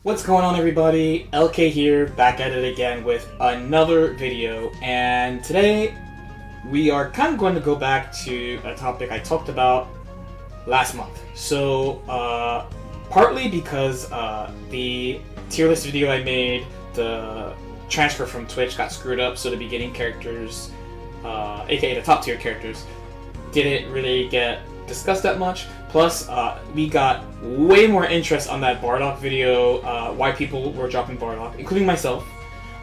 What's going on, everybody? LK here, back at it again with another video, and today we are kind of going to go back to a topic I talked about last month. So, partly because the tier list video I made, the transfer from Twitch got screwed up, so the beginning characters, aka the top tier characters, didn't really get discussed that much. Plus, we got way more interest on that Bardock video, why people were dropping Bardock, including myself,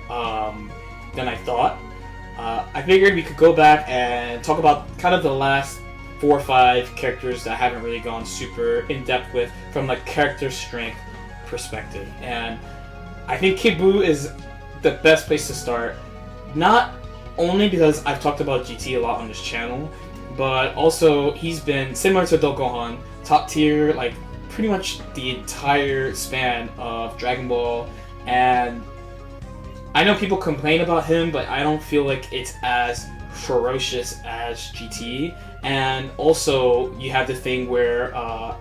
than I thought. I figured we could go back and talk about kind of the last 4 or 5 characters that I haven't really gone super in-depth with from like character strength perspective. And I think Kid Buu is the best place to start, not only because I've talked about GT a lot on this channel, but also he's been similar to Gohan, top tier, like pretty much the entire span of Dragon Ball. And I know people complain about him, but I don't feel like it's as ferocious as GT. And also you have the thing where I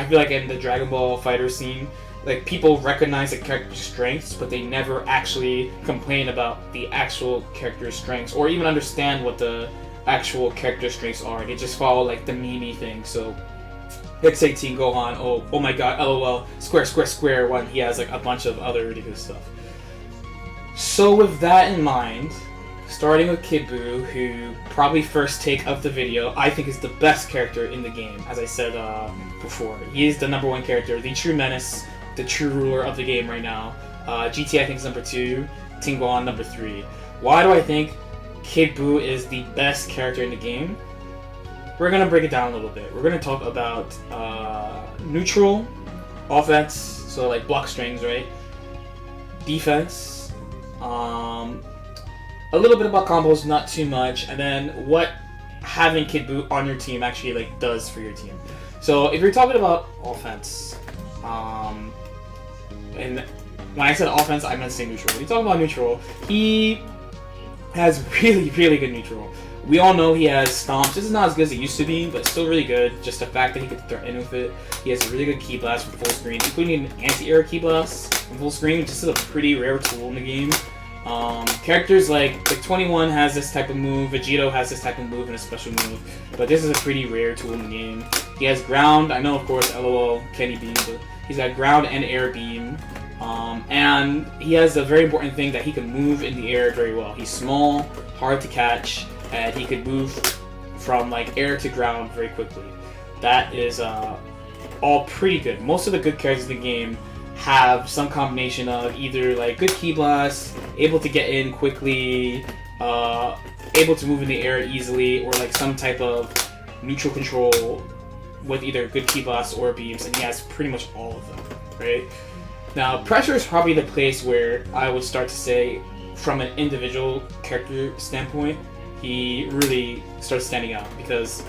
feel like in the Dragon Ball fighter scene, like people recognize the character strengths, but they never actually complain about the actual character strengths or even understand what the actual character strengths are. They just follow like the meme thing. So let's say Teen Gohan, oh my god, LOL, square, when he has like a bunch of other ridiculous stuff. So with that in mind, starting with Kid Buu, who probably first take of the video, I think is the best character in the game. As I said before, he is the #1 character, the true menace, the true ruler of the game right now. GT I think is number 2, Teen Gohan number 3. Why do I think Kid Buu is the best character in the game? We're going to break it down a little bit. We're going to talk about neutral, offense, so like block strings, right? Defense, a little bit about combos, not too much, and then what having Kid Buu on your team actually like does for your team. So if you're talking about offense, and when I said offense, I meant to say neutral. When you talk about neutral, he has really good neutral. We all know he has stomps. This is not as good as it used to be, but still really good. Just the fact that he could throw in with it. He has a really good key blast for full screen, including an anti-air key blast in full screen, which is a pretty rare tool in the game. Characters like 21 has this type of move, Vegito has this type of move and a special move, but this is a pretty rare tool in the game. He has ground, I know of course, LOL, Kenny Beam, but he's got ground and air beam. And he has a very important thing that he can move in the air very well. He's small, hard to catch, and he could move from like air to ground very quickly. That is all pretty good. Most of the good characters in the game have some combination of either like good key blast, able to get in quickly, able to move in the air easily, or like some type of neutral control with either good key blasts or beams, and he has pretty much all of them, right? Now, pressure is probably the place where I would start to say, from an individual character standpoint, he really starts standing out, because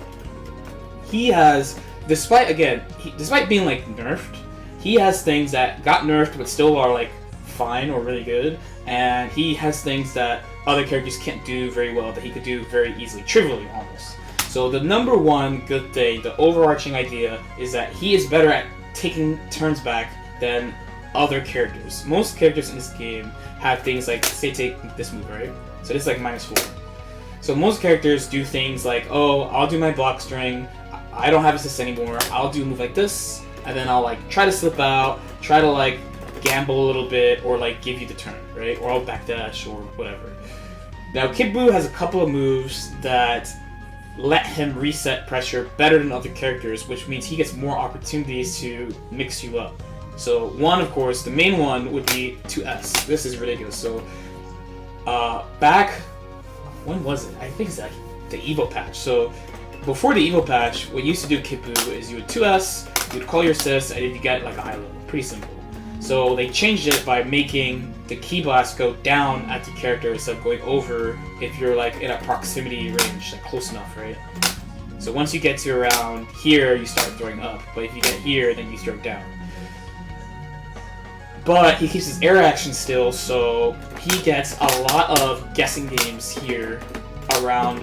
he has, despite being like nerfed, he has things that got nerfed but still are like fine or really good, and he has things that other characters can't do very well that he could do very easily, trivially almost. So the #1 good thing, the overarching idea, is that he is better at taking turns back than other characters. Most characters in this game have things like, say take this move, right? So this is like -4. So most characters do things like, oh, I'll do my block string, I don't have assist anymore, I'll do a move like this, and then I'll like try to slip out, try to like gamble a little bit, or like give you the turn, right? Or I'll backdash or whatever. Now Kid Buu has a couple of moves that let him reset pressure better than other characters, which means he gets more opportunities to mix you up. So one, of course, the main one would be 2S. This is ridiculous. So back, when was it? I think it's like the Evo patch. So before the Evo patch, what you used to do Kid Buu is you would 2S, you would call your assist, and you get like a high level. Pretty simple. So they changed it by making the key blast go down at the character instead of going over if you're like in a proximity range, like close enough, right? So once you get to around here, you start throwing up. But if you get here, then you throw down. But he keeps his air action still, so he gets a lot of guessing games here around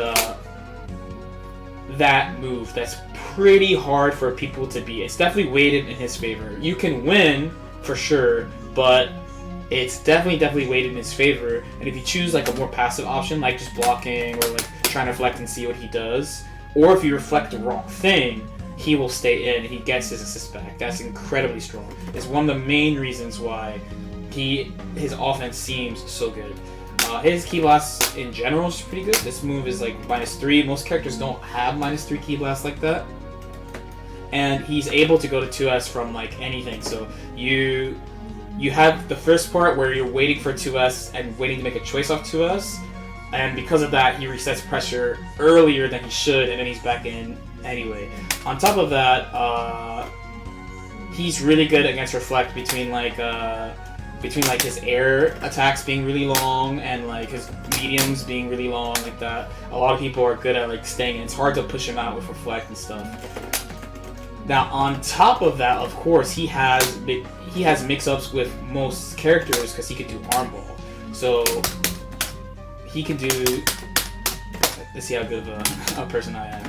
that move. That's pretty hard for people to beat. It's definitely weighted in his favor. You can win for sure, but it's definitely weighted in his favor. And if you choose like a more passive option, like just blocking or like trying to reflect and see what he does, or if you reflect the wrong thing, he will stay in and he gets his assist back. That's incredibly strong. It's one of the main reasons why his offense seems so good. His Ki Blast in general is pretty good. This move is like -3. Most characters don't have -3 Ki Blast like that. And he's able to go to 2S from like anything. So you have the first part where you're waiting for 2S and waiting to make a choice off 2S. And because of that, he resets pressure earlier than he should, and then he's back in anyway. On top of that, he's really good against reflect between his air attacks being really long and like his mediums being really long like that. A lot of people are good at like staying in. It's hard to push him out with reflect and stuff. Now on top of that, of course, he has mix-ups with most characters because he could do arm ball. So he can do. Let's see how good of a person I am.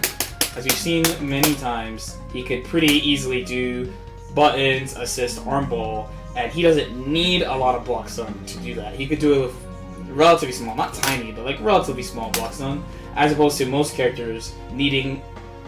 As we've seen many times, he could pretty easily do buttons, assist, arm ball. And he doesn't need a lot of block stun to do that. He could do it with relatively small, not tiny, but like relatively small block stun, as opposed to most characters needing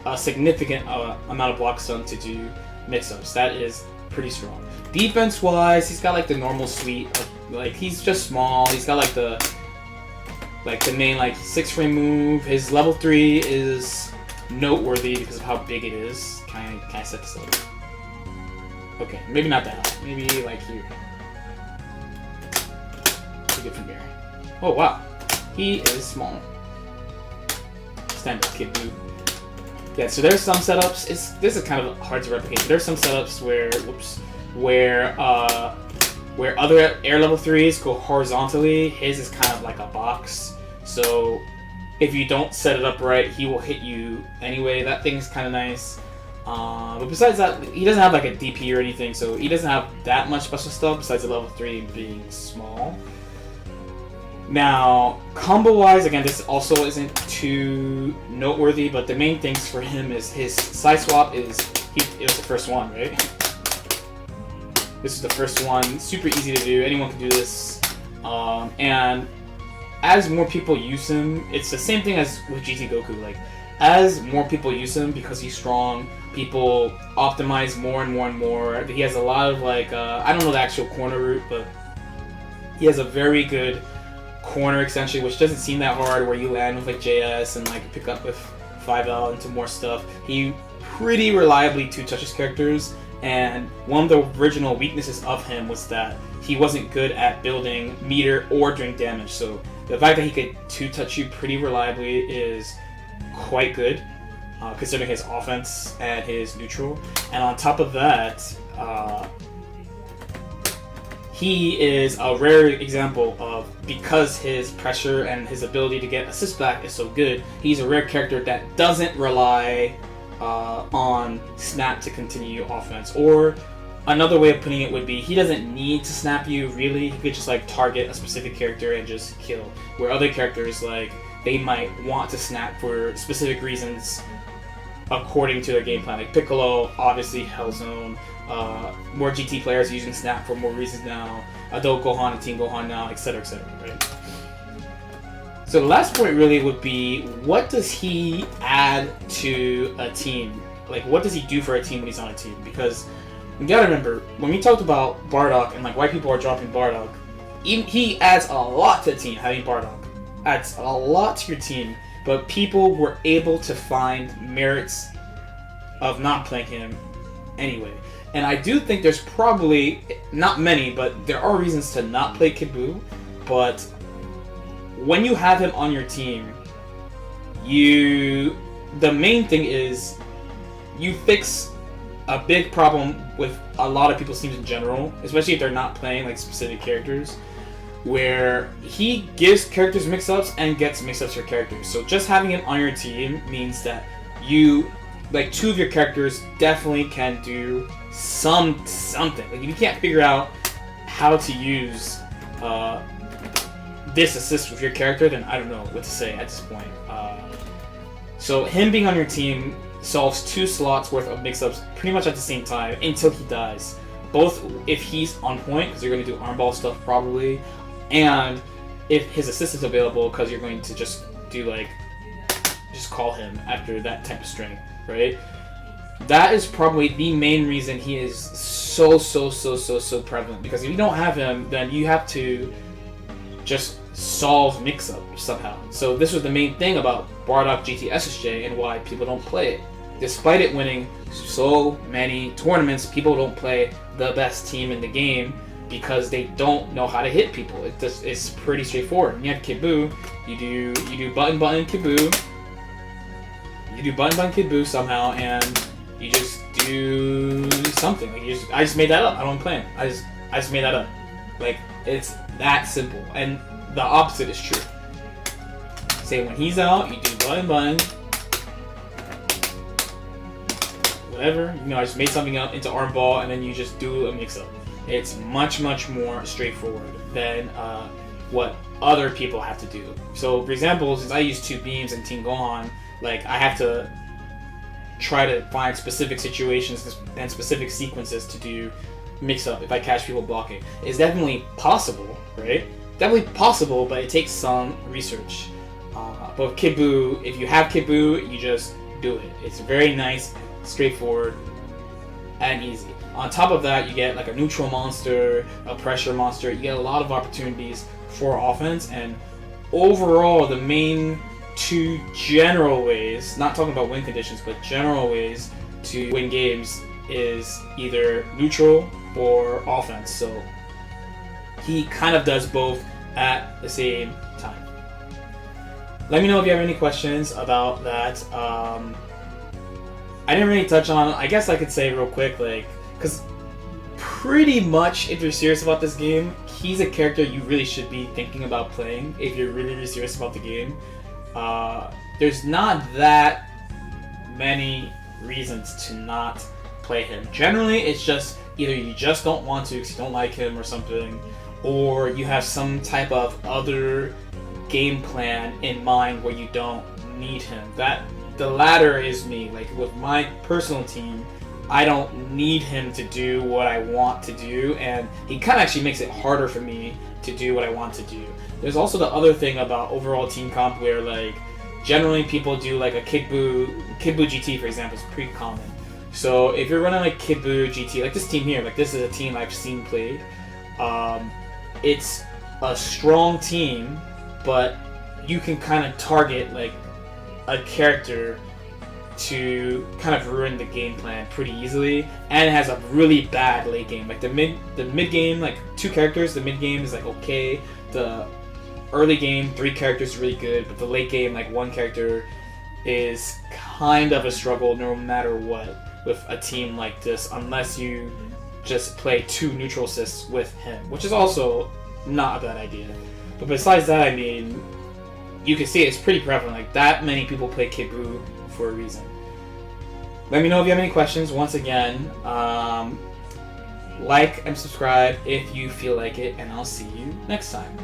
a significant amount of block stun to do mix-ups. That is pretty strong. Defense-wise, he's got like the normal suite of, like, he's just small. He's got like the main like 6-frame move. His level 3 is noteworthy because of how big it is. Can I set this up? Okay, maybe not that high. Maybe like here. Take it from here. Oh wow, he is small. Stand up, Kid Buu. Yeah, so there's some setups. This is kind of hard to replicate. There's some setups where other air level 3s go horizontally. His is kind of like a box. So if you don't set it up right, he will hit you anyway. That thing's kind of nice. But besides that, he doesn't have like a DP or anything, so he doesn't have that much special stuff besides the level 3 being small. Now, combo-wise, again, this also isn't too noteworthy, but the main things for him is his side swap it was the first one, right? This is the first one, super easy to do, anyone can do this. And as more people use him, it's the same thing as with GT Goku, like, as more people use him because he's strong, people optimize more and more and more. He has a lot of like, I don't know the actual corner route, but he has a very good corner extension, which doesn't seem that hard, where you land with like JS and like pick up with 5L into more stuff. He pretty reliably two-touches characters, and one of the original weaknesses of him was that he wasn't good at building meter or drink damage. So the fact that he could two-touch you pretty reliably is quite good, considering his offense and his neutral. And on top of that, he is a rare example of, because his pressure and his ability to get assist back is so good, he's a rare character that doesn't rely on snap to continue offense. Or another way of putting it would be, he doesn't need to snap you really. He could just like target a specific character and just kill. Where other characters, like, they might want to snap for specific reasons according to their game plan. Like Piccolo, obviously Hellzone. More GT players are using snap for more reasons now. Adult Gohan and Team Gohan now, etc., right? So the last point really would be, what does he add to a team? Like, what does he do for a team when he's on a team? Because you gotta remember, when we talked about Bardock and like why people are dropping Bardock, he adds a lot to the team. Having Bardock adds a lot to your team, but people were able to find merits of not playing him anyway. And I do think there's probably, not many, but there are reasons to not play Kid Buu. But when you have him on your team, the main thing is you fix a big problem with a lot of people's teams in general, especially if they're not playing like specific characters, where he gives characters mix-ups and gets mix-ups for characters. So just having him on your team means that you, like, two of your characters definitely can do something. Like, if you can't figure out how to use this assist with your character, then I don't know what to say at this point. So him being on your team solves 2 slots worth of mix-ups pretty much at the same time until he dies. both if he's on point, because you're going to do armball stuff probably, and if his assist is available, because you're going to just do like, just call him after that type of string, right? That is probably the main reason he is so prevalent, because if you don't have him, then you have to just solve mix-up somehow. So this was the main thing about Bardock GT SSJ and why people don't play it. Despite it winning so many tournaments, people don't play the best team in the game because they don't know how to hit people. It's pretty straightforward. When you have Kid Buu, you do button Kid Buu, you do button Kid Buu somehow, and you just do something. Like I just made that up. I don't plan. I just made that up. Like, it's that simple. And the opposite is true. Say when he's out, you do button, whatever. You know, I just made something up into armball, and then you just do a mix-up. It's much more straightforward than what other people have to do. So, for example, since I use 2 beams in Team Gohan, like, I have to try to find specific situations and specific sequences to do mix-up if I catch people blocking. It's definitely possible, right? Definitely possible, but it takes some research. But with Kid Buu, if you have Kid Buu, you just do it. It's very nice, straightforward, and easy. On top of that, you get like a neutral monster, a pressure monster. You get a lot of opportunities for offense, and overall, the main 2 general ways, not talking about win conditions, but general ways to win games is either neutral or offense. So he kind of does both at the same time. Let me know if you have any questions about that. I didn't really touch on, I guess I could say real quick, like, because pretty much if you're serious about this game, he's a character you really should be thinking about playing if you're really serious about the game. There's not that many reasons to not play him. Generally, it's just either you just don't want to because you don't like him or something, or you have some type of other game plan in mind where you don't need him. The latter is me. Like with my personal team, I don't need him to do what I want to do, and he kind of actually makes it harder for me to do what I want to do. There's also the other thing about overall team comp where, like, generally people do like a Kid Buu GT, for example, is pretty common. So if you're running like Kid Buu GT, like this team here, like this is a team I've seen played. It's a strong team, but you can kind of target like a character to kind of ruin the game plan pretty easily, and it has a really bad late game. Like the mid game, like 2 characters, the mid game is like okay. The early game, 3 characters is really good, but the late game, like 1 character is kind of a struggle no matter what with a team like this, unless you just play 2 neutral assists with him, which is also not a bad idea. But besides that, I mean, you can see it's pretty prevalent. Like, that many people play Kid Buu for a reason. Let me know if you have any questions. Once again, like and subscribe if you feel like it, and I'll see you next time.